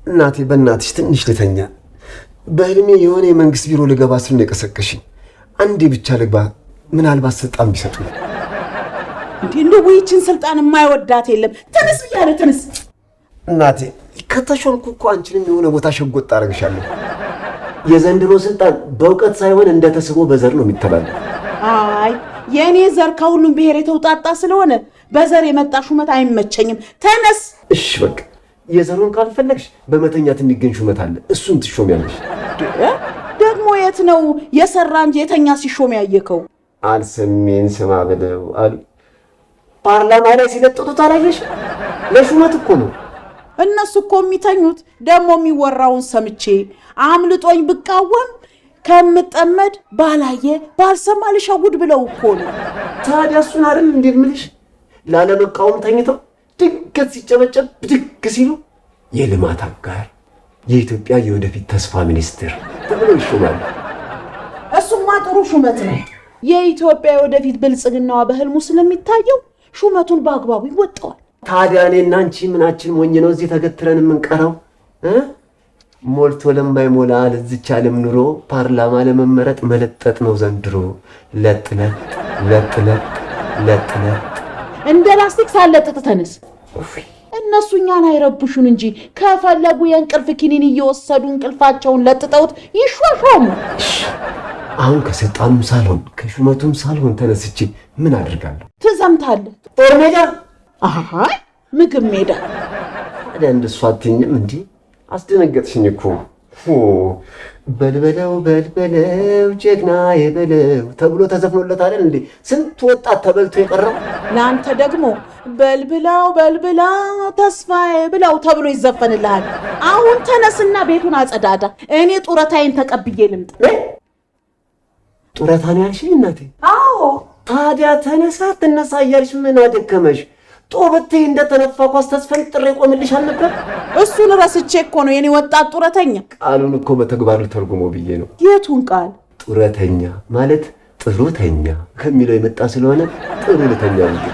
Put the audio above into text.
እናቴ በእናትሽ ትንሽ ልተኛ። በህልሜ የሆነ የመንግስት ቢሮ ልገባ ስል ነው የቀሰቀሽኝ። አንዴ ብቻ ልግባ፣ ምናልባት ስልጣን ቢሰጡ። እንዴ እንደው ይህችን ስልጣን የማይወዳት የለም። ተነስ ብያለ ተነስ። እናቴ ከተሾምኩ እኮ አንቺንም የሆነ ቦታ ሸጎጥ አደርግሻለሁ። የዘንድሮ ስልጣን በእውቀት ሳይሆን እንደተስቦ በዘር ነው የሚተላለፈው። አይ የኔ ዘር ከሁሉም ብሔር የተውጣጣ ስለሆነ በዘር የመጣ ሹመት አይመቸኝም። ተነስ። እሺ በቃ የዘሩን ካልፈለግሽ በመተኛት የሚገኝ ሹመት አለ፣ እሱን ትሾሚያለሽ። ደግሞ የት ነው የሰራ እንጂ የተኛ ሲሾም ያየከው? አልሰሜን ስማ ብለው አሉ ፓርላማ ላይ ሲለጥጡት አላየሽ? ለሹመት እኮ ነው። እነሱ እኮ የሚተኙት ደግሞ የሚወራውን ሰምቼ አምልጦኝ ብቃወም ከምጠመድ ባላየ ባልሰማ ልሸውድ ብለው እኮ ነው። ታዲያ እሱን አይደል እንዴ የምልሽ? ላለመቃወም ተኝተው ድንገት ሲጨበጨብ ብድግ ሲሉ የልማት አጋር የኢትዮጵያ የወደፊት ተስፋ ሚኒስትር ተብሎ ይሾማሉ። እሱማ ጥሩ ሹመት ነው። የኢትዮጵያ የወደፊት ብልጽግናዋ በህልሙ ስለሚታየው ሹመቱን በአግባቡ ይወጣዋል። ታዲያ እኔና አንቺ ምናችን ሞኝ ነው እዚህ ተገትረን የምንቀረው? ሞልቶ ለማይሞላ ለዚች ዓለም ኑሮ ፓርላማ ለመመረጥ መለጠጥ ነው ዘንድሮ። ለጥለጥ ለጥለጥ ለጥለጥ እንደ ላስቲክ ሳለጥጥ ተነስ። እነሱ እኛን አይረብሹን እንጂ ከፈለጉ የእንቅልፍ ኪኒን እየወሰዱ እንቅልፋቸውን ለጥጠውት ይሿሿሙ። አሁን ከስልጣኑም ሳልሆን ከሹመቱም ሳልሆን ተነስቼ ምን አድርጋለሁ? ትዘምታለህ። ጦር ሜዳ? አይ ምግብ ሜዳ። ታዲያ እንደሱ አትይኝም እንዴ? አስደነገጥሽኝ እኮ። በልበለው በልበለው ጀግና የበለው ተብሎ ተዘፍኖለት አይደል እንዴ ስንት ወጣት ተበልቶ የቀረው? ለአንተ ደግሞ በልብላው በልብላው ተስፋዬ ብላው ተብሎ ይዘፈንልሃል። አሁን ተነስና ቤቱን አጸዳዳ። እኔ ጡረታዬን ተቀብዬ ልምጣ። ጡረታ ነው ያልሽኝ እናቴ? አዎ። ታዲያ ተነሳ ትነሳ እያልሽ ምን አደከመሽ? ጦበቴ እንደተነፋ ኳስ ተስፈንጥሬ ቆምልሻል ነበር። እሱን ረስቼ እኮ ነው የኔ ወጣት ጡረተኛ። ቃሉን እኮ በተግባሩ ተርጉሞ ብዬ ነው። የቱን ቃል? ጡረተኛ ማለት ጥሩተኛ ከሚለው የመጣ ስለሆነ ጥሩ ልተኛ ብዬ